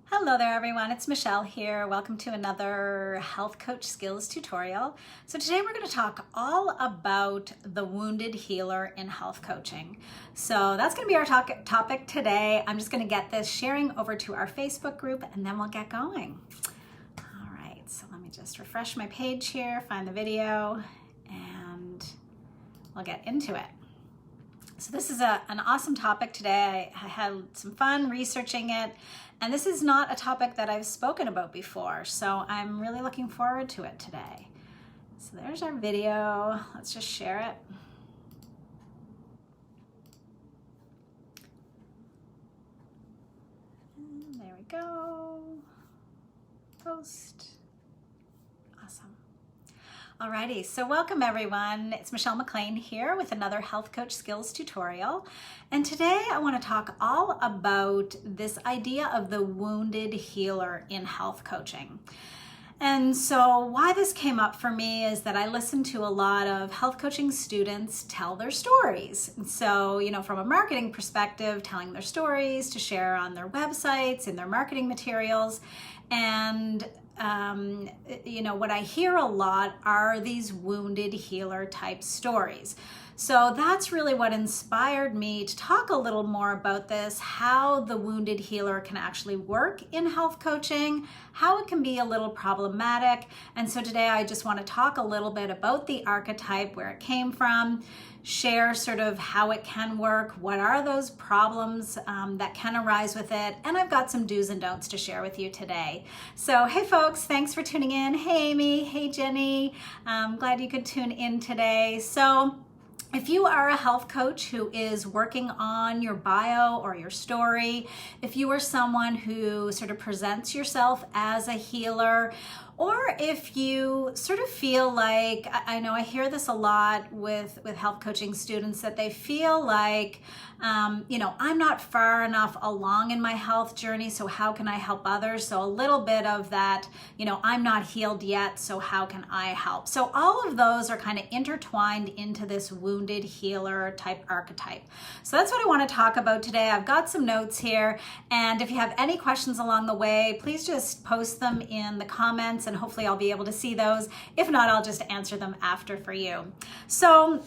Hello there everyone, it's Michelle here. Welcome to another Health Coach Skills tutorial. So today we're going to talk all about the wounded healer in health coaching. So that's going to be our topic today. I'm just going to get this sharing over to our Facebook group and then we'll get going. All right, so let me just refresh my page here, find the video, and we'll get into it. So this is an awesome topic today. I had some fun researching it, and this is not a topic that I've spoken about before, so I'm really looking forward to it today. So there's our video. Let's just share it. And there we go. Post. Awesome. Alrighty, so welcome everyone. It's Michelle McLean here with another Health Coach Skills tutorial. And today I want to talk all about this idea of the wounded healer in health coaching. And so why this came up for me is that I listen to a lot of health coaching students tell their stories. So, from a marketing perspective, telling their stories to share on their websites, in their marketing materials. And what I hear a lot are these wounded healer type stories. So that's really what inspired me to talk a little more about this, how the wounded healer can actually work in health coaching, how it can be a little problematic. And so today I just want to talk a little bit about the archetype, where it came from, share sort of how it can work, what are those problems that can arise with it, and I've got some do's and don'ts to share with you today. So hey folks, thanks for tuning in. Hey Amy, hey Jenny, I'm glad you could tune in today. So if you are a health coach who is working on your bio or your story, if you are someone who sort of presents yourself as a healer, or if you sort of feel like, I know I hear this a lot with health coaching students, that they feel like, I'm not far enough along in my health journey, so how can I help others? So a little bit of that, I'm not healed yet, so how can I help? So all of those are kind of intertwined into this wounded healer type archetype. So that's what I want to talk about today. I've got some notes here, and if you have any questions along the way, please just post them in the comments, and hopefully I'll be able to see those. If not, I'll just answer them after for you. So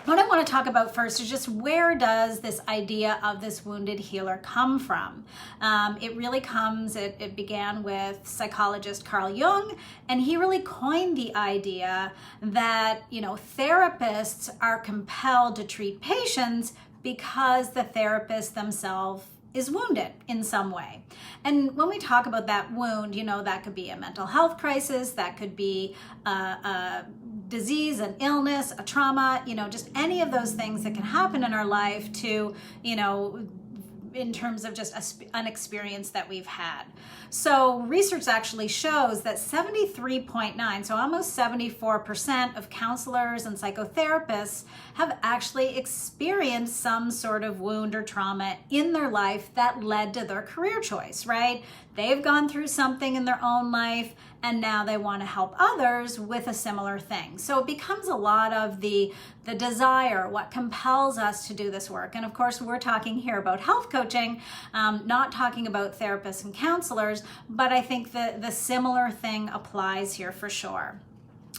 what I want to talk about first is just, where does this idea of this wounded healer come from? It began with psychologist Carl Jung, and he really coined the idea that, therapists are compelled to treat patients because the therapists themselves is wounded in some way. And when we talk about that wound, that could be a mental health crisis, that could be a disease, an illness, a trauma, just any of those things that can happen in our life to, in terms of just an experience that we've had. So research actually shows that 73.9, so almost 74% of counselors and psychotherapists have actually experienced some sort of wound or trauma in their life that led to their career choice, right? They've gone through something in their own life, and now they want to help others with a similar thing. So it becomes a lot of the desire, what compels us to do this work. And of course, we're talking here about health coaching, not talking about therapists and counselors, but I think the similar thing applies here for sure.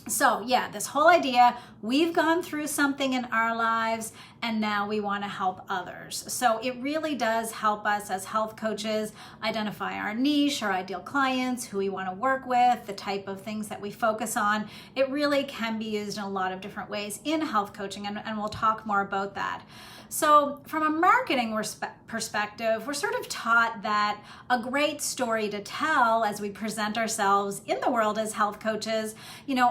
So yeah, this whole idea, we've gone through something in our lives and now we want to help others. So it really does help us as health coaches identify our niche, our ideal clients, who we want to work with, the type of things that we focus on. It really can be used in a lot of different ways in health coaching, and we'll talk more about that. So from a marketing perspective, we're sort of taught that a great story to tell as we present ourselves in the world as health coaches,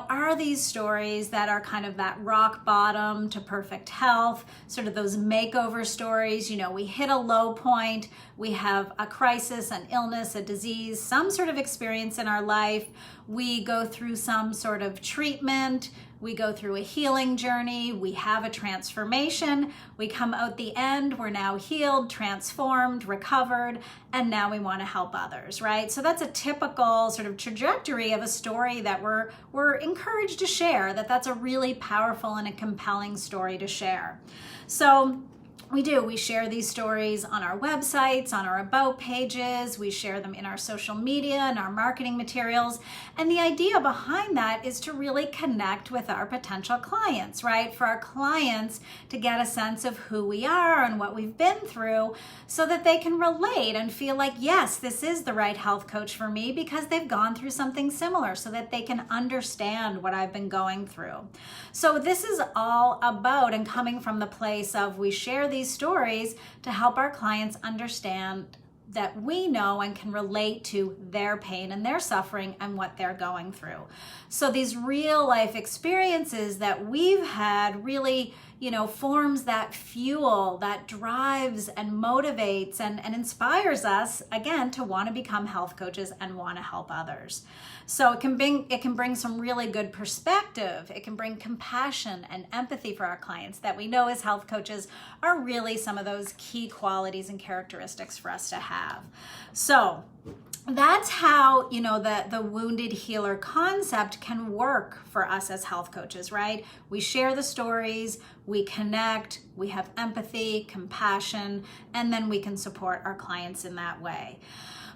are these stories that are kind of that rock bottom to perfect health, sort of those makeover stories. We hit a low point, we have a crisis, an illness, a disease, some sort of experience in our life. We go through some sort of treatment, we go through a healing journey, we have a transformation, we come out the end, we're now healed, transformed, recovered, and now we want to help others, right? So that's a typical sort of trajectory of a story that we're encouraged to share, that's a really powerful and a compelling story to share. So We do. We share these stories on our websites, on our about pages. We share them in our social media and our marketing materials. And the idea behind that is to really connect with our potential clients, right? For our clients to get a sense of who we are and what we've been through so that they can relate and feel like, yes, this is the right health coach for me because they've gone through something similar, so that they can understand what I've been going through. So this is all about and coming from the place of we share these stories to help our clients understand that we know and can relate to their pain and their suffering and what they're going through. So these real life experiences that we've had really, forms that fuel that drives and motivates and inspires us, again, to want to become health coaches and want to help others. So it can bring some really good perspective. It can bring compassion and empathy for our clients that we know as health coaches are really some of those key qualities and characteristics for us to have. So that's how, the wounded healer concept can work for us as health coaches, right? We share the stories, we connect, we have empathy, compassion, and then we can support our clients in that way.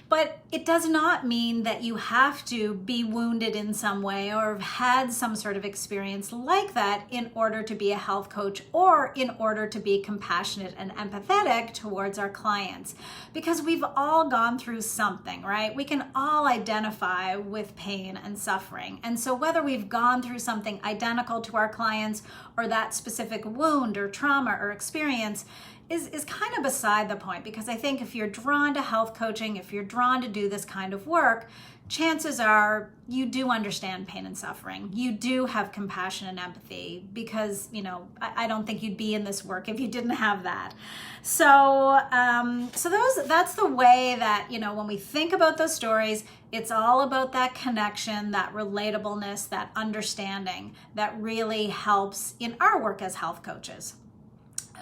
But it does not mean that you have to be wounded in some way or have had some sort of experience like that in order to be a health coach or in order to be compassionate and empathetic towards our clients. Because we've all gone through something, right? We can all identify with pain and suffering. And so whether we've gone through something identical to our clients or that specific wound or trauma or experience is kind of beside the point, because I think if you're drawn to health coaching, if you're drawn to do this kind of work, chances are you do understand pain and suffering. You do have compassion and empathy because, I don't think you'd be in this work if you didn't have that. So that's the way that, when we think about those stories, it's all about that connection, that relatableness, that understanding that really helps in our work as health coaches.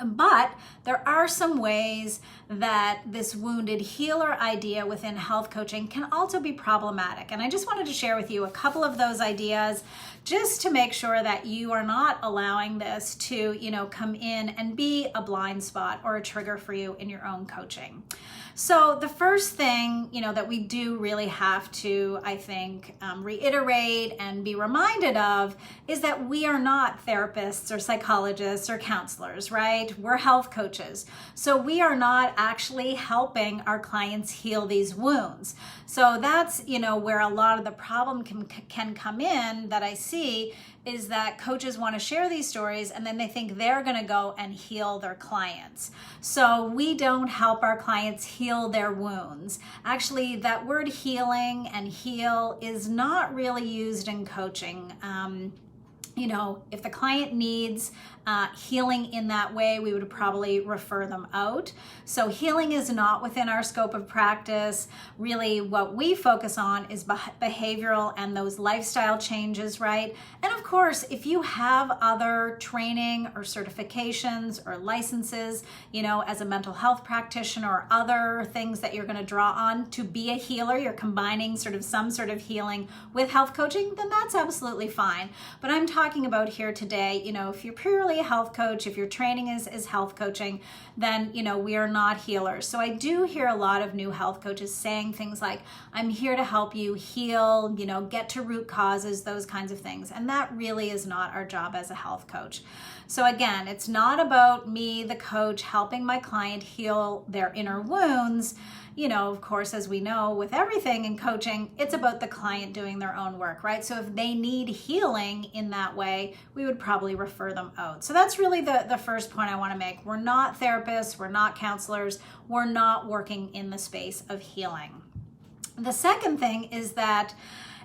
But there are some ways that this wounded healer idea within health coaching can also be problematic. And I just wanted to share with you a couple of those ideas just to make sure that you are not allowing this to, come in and be a blind spot or a trigger for you in your own coaching. So the first thing, that we do really have to, I think, reiterate and be reminded of is that we are not therapists or psychologists or counselors, right? We're health coaches. So we are not actually helping our clients heal these wounds. So that's, where a lot of the problem can come in that I see is that coaches want to share these stories and then they think they're going to go and heal their clients. So we don't help our clients heal their wounds. Actually, that word healing and heal is not really used in coaching. If the client needs healing in that way, we would probably refer them out. So healing is not within our scope of practice. Really, what we focus on is behavioral and those lifestyle changes, right? And of course, if you have other training or certifications or licenses, as a mental health practitioner or other things that you're going to draw on to be a healer, you're combining some sort of healing with health coaching, then that's absolutely fine. But I'm talking about here today, if you're purely a health coach, if your training is health coaching, then, we are not healers. So I do hear a lot of new health coaches saying things like, I'm here to help you heal, get to root causes, those kinds of things. And that really is not our job as a health coach. So again, it's not about me, the coach, helping my client heal their inner wounds. Of course, as we know with everything in coaching, it's about the client doing their own work, right? So if they need healing in that way, we would probably refer them out. So that's really the first point I want to make. We're not therapists, we're not counselors, we're not working in the space of healing. The second thing is that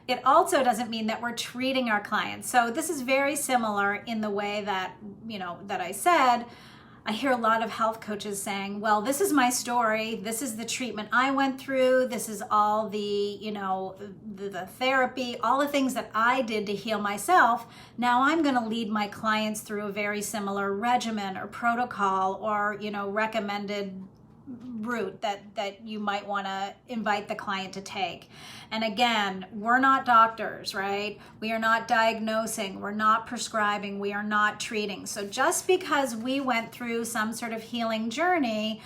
it also doesn't mean that we're treating our clients. So this is very similar in the way that, that I said, I hear a lot of health coaches saying, well, this is my story. This is the treatment I went through. This is all the, the therapy, all the things that I did to heal myself. Now I'm going to lead my clients through a very similar regimen or protocol or, recommended route that you might want to invite the client to take. And again, we're not doctors, right? We are not diagnosing, we're not prescribing, we are not treating. So just because we went through some sort of healing journey,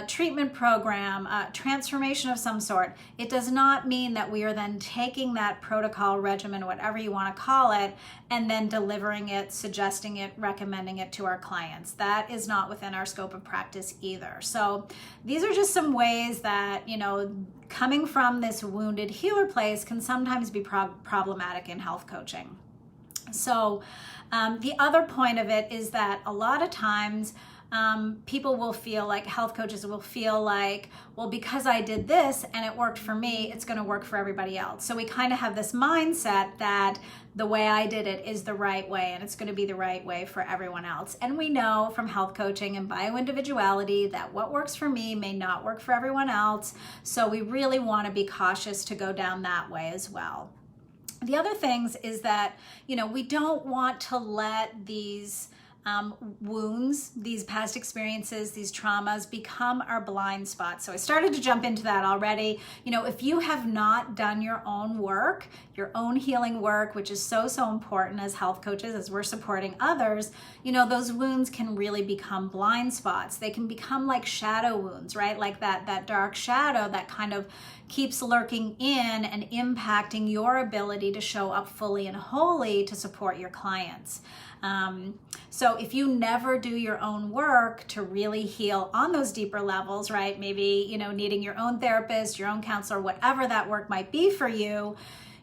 treatment program, transformation of some sort, it does not mean that we are then taking that protocol, regimen, whatever you want to call it, and then delivering it, suggesting it, recommending it to our clients. That is not within our scope of practice either. So these are just some ways that, coming from this wounded healer place can sometimes be problematic in health coaching. So the other point of it is that a lot of times people will feel like, health coaches will feel like, well, because I did this and it worked for me, it's going to work for everybody else. So we kind of have this mindset that the way I did it is the right way and it's going to be the right way for everyone else. And we know from health coaching and bioindividuality that what works for me may not work for everyone else. So we really want to be cautious to go down that way as well. The other things is that, we don't want to let these wounds, these past experiences, these traumas become our blind spots. So I started to jump into that already. If you have not done your own work, your own healing work, which is so important as health coaches, as we're supporting others, those wounds can really become blind spots. They can become like shadow wounds, right? Like that dark shadow that kind of keeps lurking in and impacting your ability to show up fully and wholly to support your clients. So if you never do your own work to really heal on those deeper levels, right? Maybe, needing your own therapist, your own counselor, whatever that work might be for you,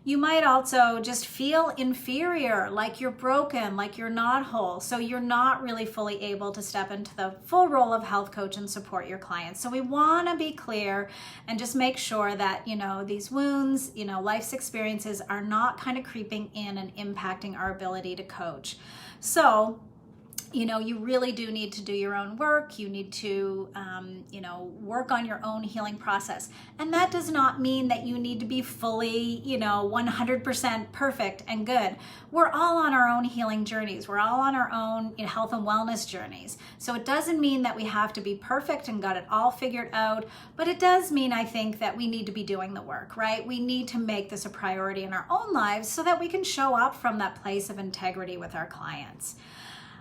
you might also just feel inferior, like you're broken, like you're not whole. So you're not really fully able to step into the full role of health coach and support your clients. So we want to be clear and just make sure that, these wounds, life's experiences are not kind of creeping in and impacting our ability to coach. So, you really do need to do your own work. You need to, work on your own healing process. And that does not mean that you need to be fully, 100% perfect and good. We're all on our own healing journeys. We're all on our own health and wellness journeys. So it doesn't mean that we have to be perfect and got it all figured out, but it does mean, I think, that we need to be doing the work, right? We need to make this a priority in our own lives so that we can show up from that place of integrity with our clients.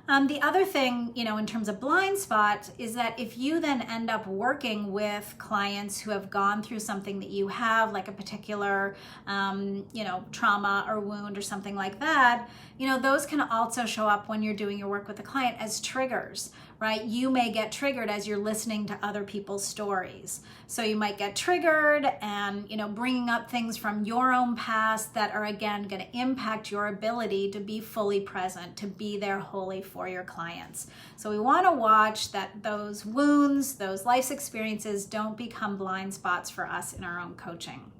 The other thing, in terms of blind spot is that if you then end up working with clients who have gone through something that you have, like a particular, trauma or wound or something like that, those can also show up when you're doing your work with the client as triggers, right? You may get triggered as you're listening to other people's stories. So you might get triggered and, bringing up things from your own past that are, again, going to impact your ability to be fully present, to be there wholly for your clients. So we want to watch that those wounds, those life's experiences don't become blind spots for us in our own coaching.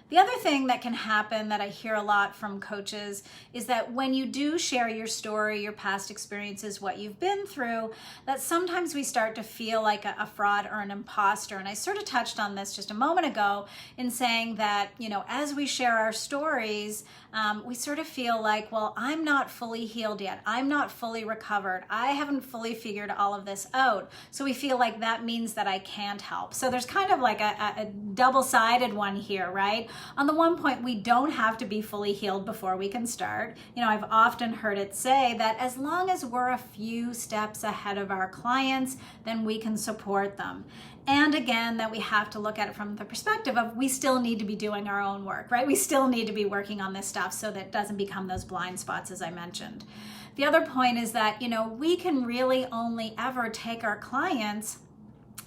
The other thing that can happen that I hear a lot from coaches is that when you do share your story, your past experiences, what you've been through, that sometimes we start to feel like a fraud or an imposter. And I sort of touched on this just a moment ago in saying that, as we share our stories, we sort of feel like, well, I'm not fully healed yet. I'm not fully recovered. I haven't fully figured all of this out. So we feel like that means that I can't help. So there's kind of like a double-sided one here, right? On the one point, we don't have to be fully healed before we can start. I've often heard it say that as long as we're a few steps ahead of our clients, then we can support them. And again, that we have to look at it from the perspective of we still need to be doing our own work, right? We still need to be working on this stuff so that it doesn't become those blind spots, as I mentioned. The other point is that, we can really only ever take our clients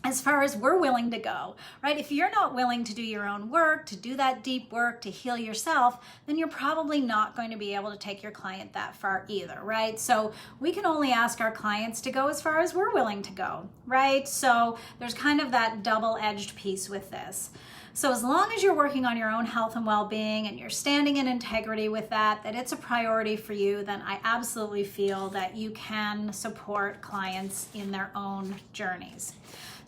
as far as we're willing to go, right? If you're not willing to do your own work, to do that deep work, to heal yourself, then you're probably not going to be able to take your client that far either, right? So we can only ask our clients to go as far as we're willing to go, right? So there's kind of that double-edged piece with this. So as long as you're working on your own health and well-being and you're standing in integrity with that it's a priority for you, then I absolutely feel that you can support clients in their own journeys.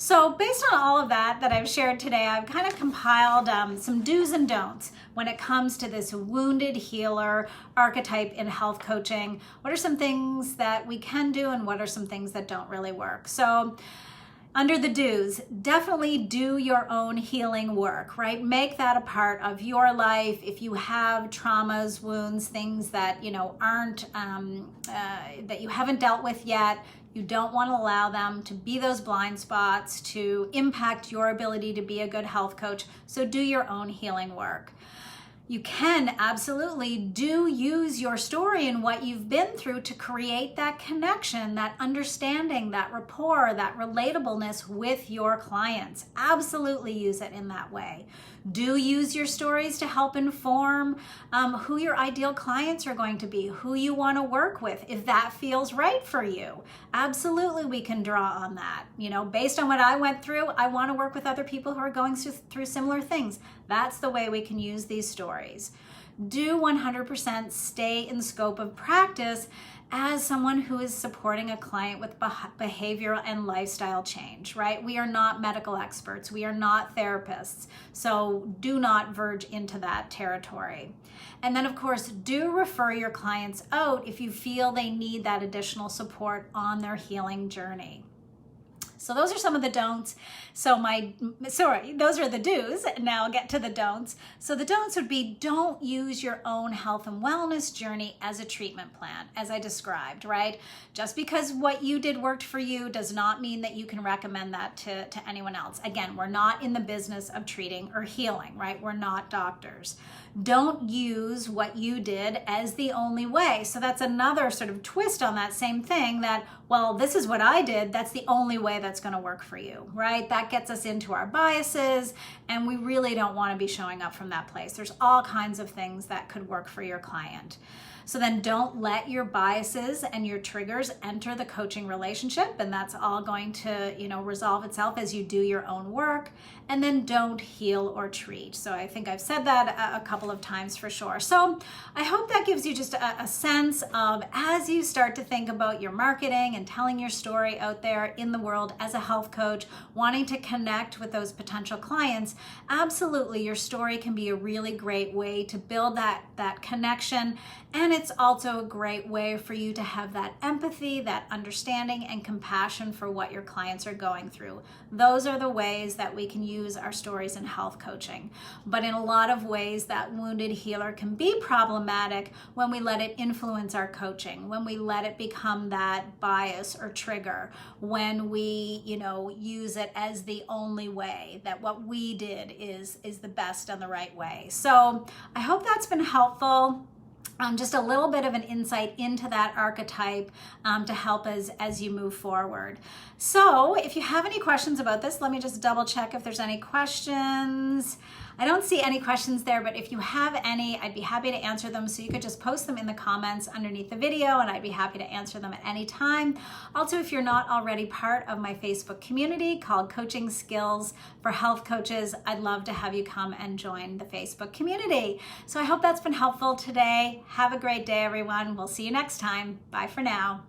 So based on all of that I've shared today, I've kind of compiled some do's and don'ts when it comes to this wounded healer archetype in health coaching. What are some things that we can do and what are some things that don't really work? So Under the do's, definitely do your own healing work, right? Make that a part of your life. If you have traumas, wounds, things that, aren't, that you haven't dealt with yet, you don't want to allow them to be those blind spots to impact your ability to be a good health coach. So do your own healing work. You can absolutely use your story and what you've been through to create that connection, that understanding, that rapport, that relatableness with your clients. Absolutely use it in that way. Do use your stories to help inform who your ideal clients are going to be, who you want to work with, if that feels right for you. Absolutely, we can draw on that. Based on what I went through, I want to work with other people who are going through similar things. That's the way we can use these stories. Do 100% stay in the scope of practice as someone who is supporting a client with behavioral and lifestyle change, right? We are not medical experts. We are not therapists. So do not verge into that territory. And then, of course, do refer your clients out if you feel they need that additional support on their healing journey. So those are some of the don'ts. Those are the do's. Now I'll get to the don'ts. So the don'ts would be, don't use your own health and wellness journey as a treatment plan, as I described, right? Just because what you did worked for you does not mean that you can recommend that to anyone else. Again, we're not in the business of treating or healing, right? We're not doctors. Don't use what you did as the only way. So that's another sort of twist on that same thing, that, well, this is what I did. That's the only way that's going to work for you, right? That gets us into our biases, and we really don't want to be showing up from that place. There's all kinds of things that could work for your client. So then don't let your biases and your triggers enter the coaching relationship, and that's all going to, resolve itself as you do your own work. And then don't heal or treat. So I think I've said that a couple of times for sure. So I hope that gives you just a sense of, as you start to think about your marketing and telling your story out there in the world as a health coach, wanting to connect with those potential clients, absolutely your story can be a really great way to build that connection. And it's also a great way for you to have that empathy, that understanding and compassion for what your clients are going through. Those are the ways that we can use our stories in health coaching. But in a lot of ways, that wounded healer can be problematic when we let it influence our coaching, when we let it become that bias or trigger, when we, use it as the only way, that what we did is the best and the right way. So I hope that's been helpful. Just a little bit of an insight into that archetype to help as you move forward. So if you have any questions about this, let me just double check if there's any questions. I don't see any questions there, but if you have any, I'd be happy to answer them. So you could just post them in the comments underneath the video, and I'd be happy to answer them at any time. Also, if you're not already part of my Facebook community called Coaching Skills for Health Coaches, I'd love to have you come and join the Facebook community. So I hope that's been helpful today. Have a great day, everyone. We'll see you next time. Bye for now.